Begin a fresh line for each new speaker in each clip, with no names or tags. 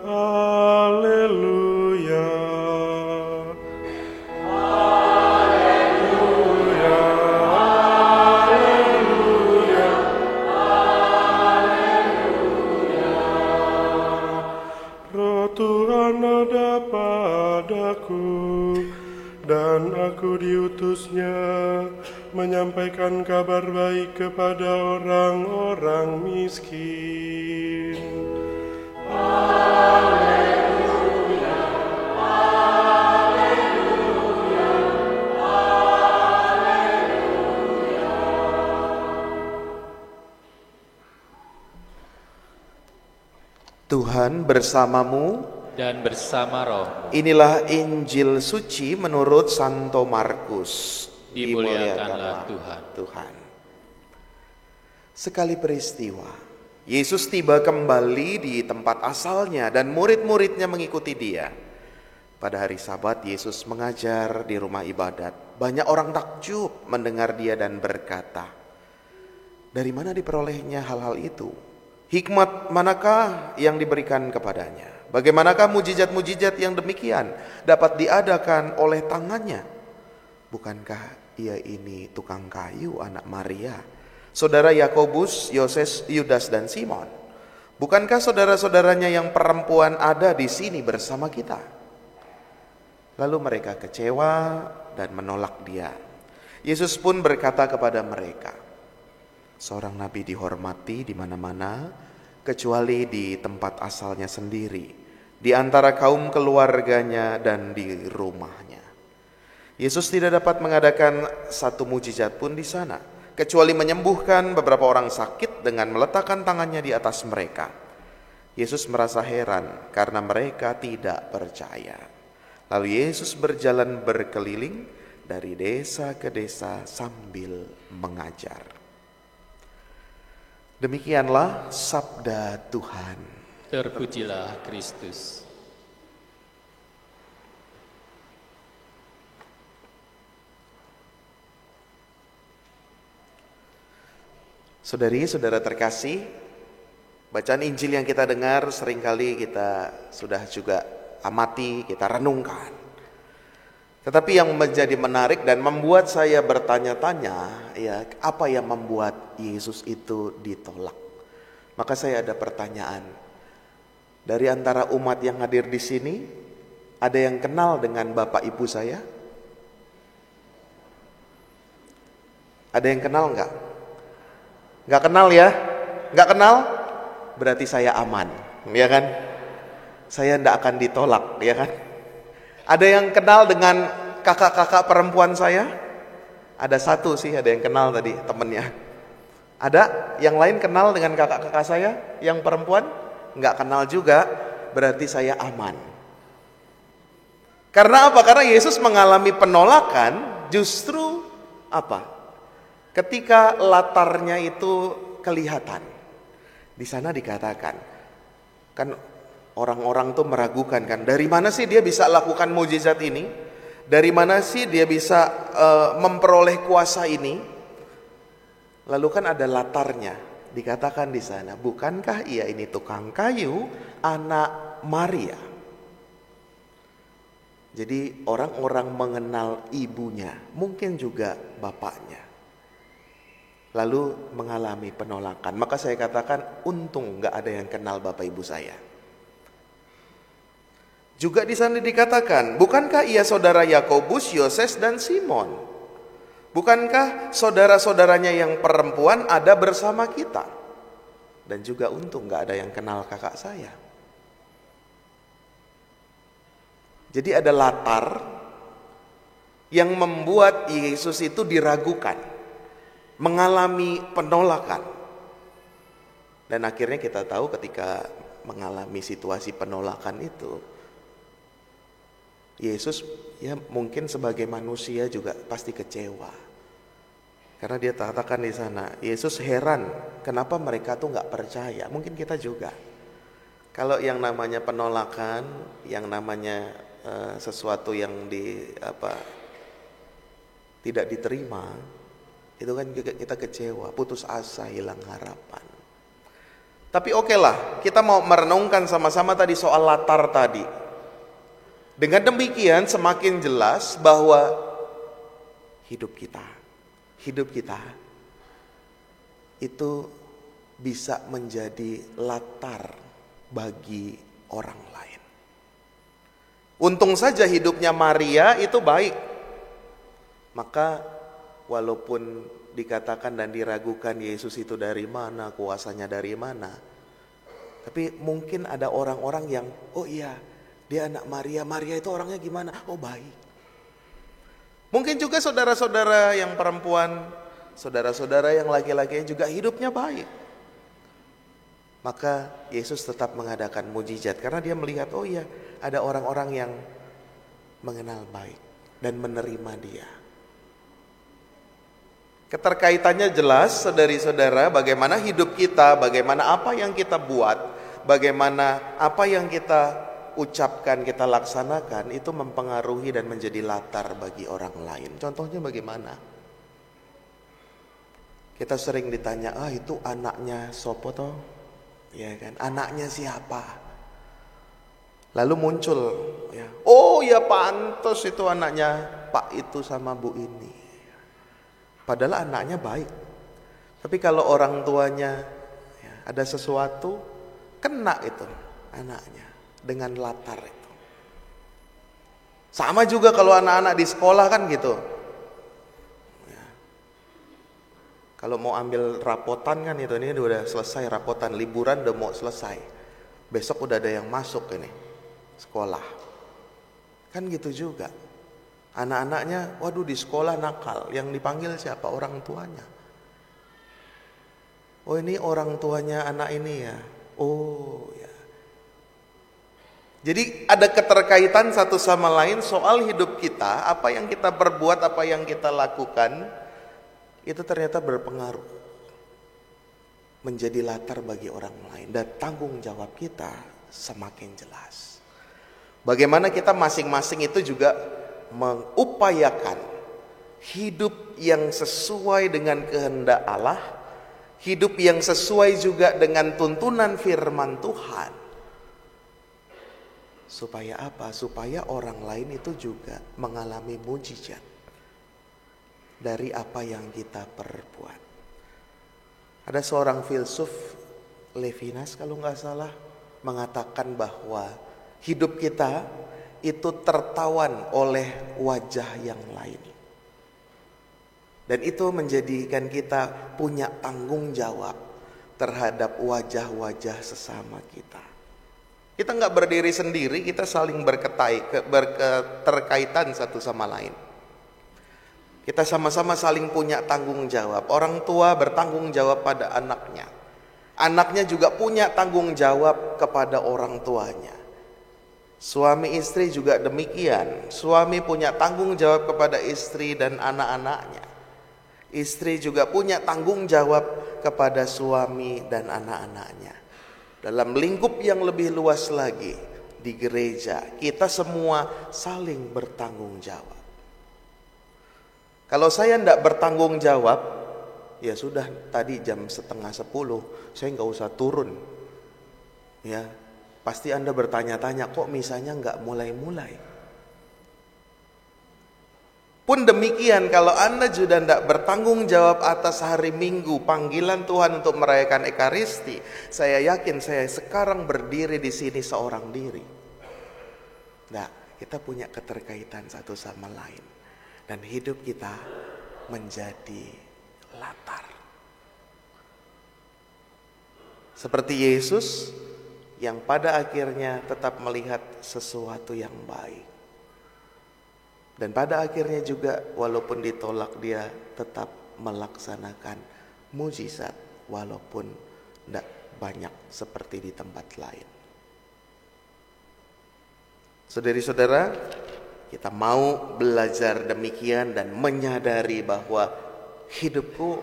Haleluya. Roh Tuhan ada padaku, dan aku diutusnya menyampaikan kabar baik kepada orang-orang miskin. Haleluya, haleluya, haleluya.
Tuhan bersamamu
dan bersama rohmu.
Inilah Injil suci menurut Santo Markus.
Dimuliakanlah
Tuhan. Sekali peristiwa, Yesus tiba kembali di tempat asalnya dan murid-muridnya mengikuti dia. Pada hari Sabat, Yesus mengajar di rumah ibadat. Banyak orang takjub mendengar dia dan berkata, "Dari mana diperolehnya hal-hal itu? Hikmat manakah yang diberikan kepadanya? Bagaimanakah mujizat-mujizat yang demikian dapat diadakan oleh tangannya? Bukankah ia ini tukang kayu, anak Maria, saudara Yakobus, Yoses, Yudas, dan Simon? Bukankah saudara-saudaranya yang perempuan ada di sini bersama kita?" Lalu mereka kecewa dan menolak dia. Yesus pun berkata kepada mereka, "Seorang nabi dihormati di mana-mana, kecuali di tempat asalnya sendiri, di antara kaum keluarganya dan di rumahnya." Yesus tidak dapat mengadakan satu mujizat pun di sana, kecuali menyembuhkan beberapa orang sakit dengan meletakkan tangannya di atas mereka. Yesus merasa heran karena mereka tidak percaya. Lalu Yesus berjalan berkeliling dari desa ke desa sambil mengajar. Demikianlah sabda Tuhan.
Terpujilah Kristus.
Saudari-saudara terkasih, bacaan Injil yang kita dengar seringkali kita sudah juga amati, kita renungkan. Tetapi yang menjadi menarik dan membuat saya bertanya-tanya, ya, apa yang membuat Yesus itu ditolak? Maka saya ada pertanyaan. Dari antara umat yang hadir di sini, ada yang kenal dengan Bapak Ibu saya? Ada yang kenal enggak? Enggak kenal ya? Enggak kenal? Berarti saya aman, ya kan? Saya enggak akan ditolak, ya kan? Ada yang kenal dengan kakak-kakak perempuan saya? Ada satu sih, ada yang kenal tadi temennya. Ada yang lain kenal dengan kakak-kakak saya yang perempuan? Enggak kenal juga, berarti saya aman. Karena apa? Karena Yesus mengalami penolakan justru apa? Ketika latarnya itu kelihatan. Di sana dikatakan, kan orang-orang tuh meragukan kan, dari mana sih dia bisa lakukan mujizat ini? Dari mana sih dia bisa memperoleh kuasa ini? Lalu kan ada latarnya, dikatakan di sana, bukankah ia ini tukang kayu, anak Maria? Jadi orang-orang mengenal ibunya, mungkin juga bapaknya. Lalu mengalami penolakan. Maka saya katakan, untung gak ada yang kenal bapak ibu saya. Juga di sana dikatakan, bukankah ia saudara Yakobus, Yoses, dan Simon? Bukankah saudara-saudaranya yang perempuan ada bersama kita? Dan juga untung gak ada yang kenal kakak saya. Jadi ada latar yang membuat Yesus itu diragukan, mengalami penolakan. Dan akhirnya kita tahu ketika mengalami situasi penolakan itu, Yesus ya mungkin sebagai manusia juga pasti kecewa. Karena dia katakan di sana, Yesus heran kenapa mereka tuh nggak percaya. Mungkin kita juga. Kalau yang namanya penolakan, yang namanya sesuatu yang tidak diterima, itu kan kita kecewa, putus asa, hilang harapan. Tapi oke lah, kita mau merenungkan sama-sama tadi soal latar tadi. Dengan demikian semakin jelas bahwa hidup kita itu bisa menjadi latar bagi orang lain. Untung saja hidupnya Maria itu baik. Maka walaupun dikatakan dan diragukan Yesus itu dari mana, kuasanya dari mana, tapi mungkin ada orang-orang yang, oh iya, dia anak Maria. Maria itu orangnya gimana? Oh baik. Mungkin juga saudara-saudara yang perempuan, saudara-saudara yang laki-laki juga hidupnya baik. Maka Yesus tetap mengadakan mujizat karena dia melihat, oh iya, ada orang-orang yang mengenal baik dan menerima dia. Keterkaitannya jelas, saudari-saudara, bagaimana hidup kita, bagaimana apa yang kita buat, bagaimana apa yang kita ucapkan, kita laksanakan, itu mempengaruhi dan menjadi latar bagi orang lain. Contohnya bagaimana? Kita sering ditanya, itu anaknya sopo toh? Ya kan, anaknya siapa? Lalu muncul, ya, oh ya pantas itu anaknya Pak itu sama Bu ini. Padahal anaknya baik. Tapi kalau orang tuanya ya, ada sesuatu, kena itu anaknya dengan latar itu. Sama juga kalau anak-anak di sekolah kan gitu. Ya. Kalau mau ambil rapotan kan itu, ini udah selesai rapotan, liburan udah mau selesai. Besok udah ada yang masuk ini sekolah. Kan gitu juga. Anak-anaknya, waduh di sekolah nakal, yang dipanggil siapa? Orang tuanya. Oh ini orang tuanya anak ini ya. Oh ya. Jadi ada keterkaitan satu sama lain soal hidup kita, apa yang kita perbuat, apa yang kita lakukan, itu ternyata berpengaruh. Menjadi latar bagi orang lain. Dan tanggung jawab kita semakin jelas. Bagaimana kita masing-masing itu juga mengupayakan hidup yang sesuai dengan kehendak Allah, hidup yang sesuai juga dengan tuntunan firman Tuhan. Supaya apa? Supaya orang lain itu juga mengalami mujizat dari apa yang kita perbuat. Ada seorang filsuf, Levinas kalau nggak salah, mengatakan bahwa hidup kita itu tertawan oleh wajah yang lain. Dan itu menjadikan kita punya tanggung jawab terhadap wajah-wajah sesama kita. Kita nggak berdiri sendiri, kita saling berketerkaitan satu sama lain. Kita sama-sama saling punya tanggung jawab. Orang tua bertanggung jawab pada anaknya. Anaknya juga punya tanggung jawab kepada orang tuanya. Suami istri juga demikian. Suami punya tanggung jawab kepada istri dan anak-anaknya. Istri juga punya tanggung jawab kepada suami dan anak-anaknya. Dalam lingkup yang lebih luas lagi, di gereja, kita semua saling bertanggung jawab. Kalau saya tidak bertanggung jawab, ya sudah tadi jam 9:30, saya nggak usah turun. Ya, pasti Anda bertanya-tanya, kok misalnya nggak mulai-mulai? Pun demikian, kalau Anda sudah tidak bertanggung jawab atas hari Minggu, panggilan Tuhan untuk merayakan Ekaristi, saya yakin saya sekarang berdiri di sini seorang diri. Nah, kita punya keterkaitan satu sama lain. Dan hidup kita menjadi latar. Seperti Yesus yang pada akhirnya tetap melihat sesuatu yang baik. Dan pada akhirnya juga walaupun ditolak, dia tetap melaksanakan mujizat walaupun tidak banyak seperti di tempat lain. Saudari-saudara, kita mau belajar demikian dan menyadari bahwa hidupku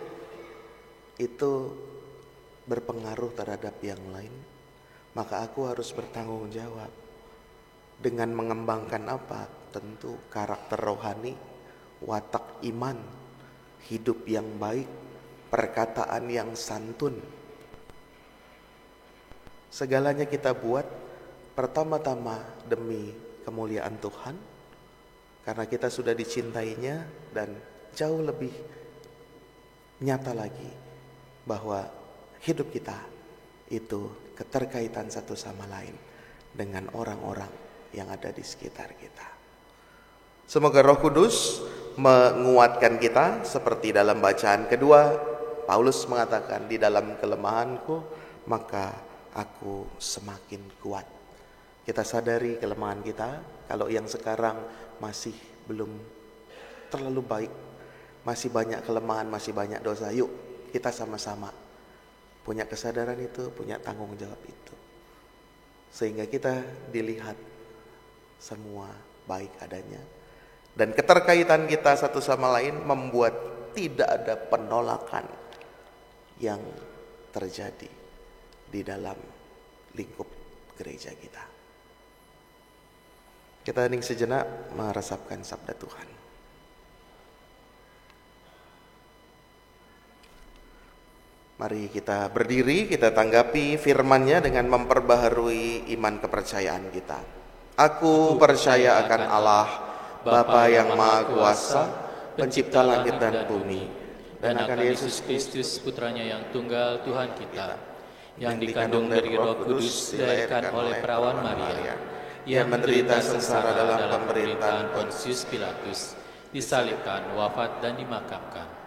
itu berpengaruh terhadap yang lain. Maka aku harus bertanggung jawab dengan mengembangkan apa? Tentu karakter rohani, watak iman, hidup yang baik, perkataan yang santun. Segalanya kita buat pertama-tama demi kemuliaan Tuhan, karena kita sudah dicintainya, dan jauh lebih nyata lagi bahwa hidup kita itu keterkaitan satu sama lain dengan orang-orang yang ada di sekitar kita. Semoga Roh Kudus menguatkan kita seperti dalam bacaan kedua. Paulus mengatakan, di dalam kelemahanku maka aku semakin kuat. Kita sadari kelemahan kita. Kalau yang sekarang masih belum terlalu baik, masih banyak kelemahan, masih banyak dosa, yuk kita sama-sama punya kesadaran itu, punya tanggung jawab itu, sehingga kita dilihat semua baik adanya. Dan keterkaitan kita satu sama lain membuat tidak ada penolakan yang terjadi di dalam lingkup gereja kita. Kita hening sejenak meresapkan sabda Tuhan. Mari kita berdiri, kita tanggapi firman-Nya dengan memperbaharui iman kepercayaan kita. Aku percaya akan Allah, Bapa yang Maha Kuasa, pencipta langit dan bumi,
dan akan Yesus Kristus putranya yang tunggal Tuhan kita, yang dikandung dari Roh Kudus, dilahirkan oleh perawan Maria, yang menderita sengsara dalam pemerintahan Pontius Pilatus, disalibkan, wafat dan dimakamkan,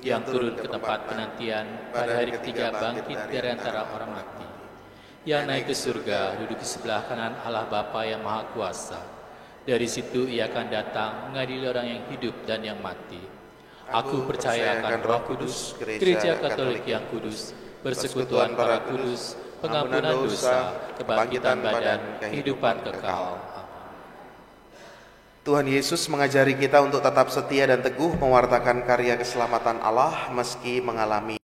yang turun ke tempat penantian, pada hari ketiga bangkit dari antara orang mati, yang naik ke surga, duduk di sebelah kanan Allah Bapa yang Maha Kuasa. Dari situ ia akan datang mengadili orang yang hidup dan yang mati. Aku percaya akan Roh Kudus, Gereja Katolik yang kudus, persekutuan para kudus, pengampunan dosa, kebangkitan badan, kehidupan kekal.
Tuhan Yesus mengajari kita untuk tetap setia dan teguh mewartakan karya keselamatan Allah meski mengalami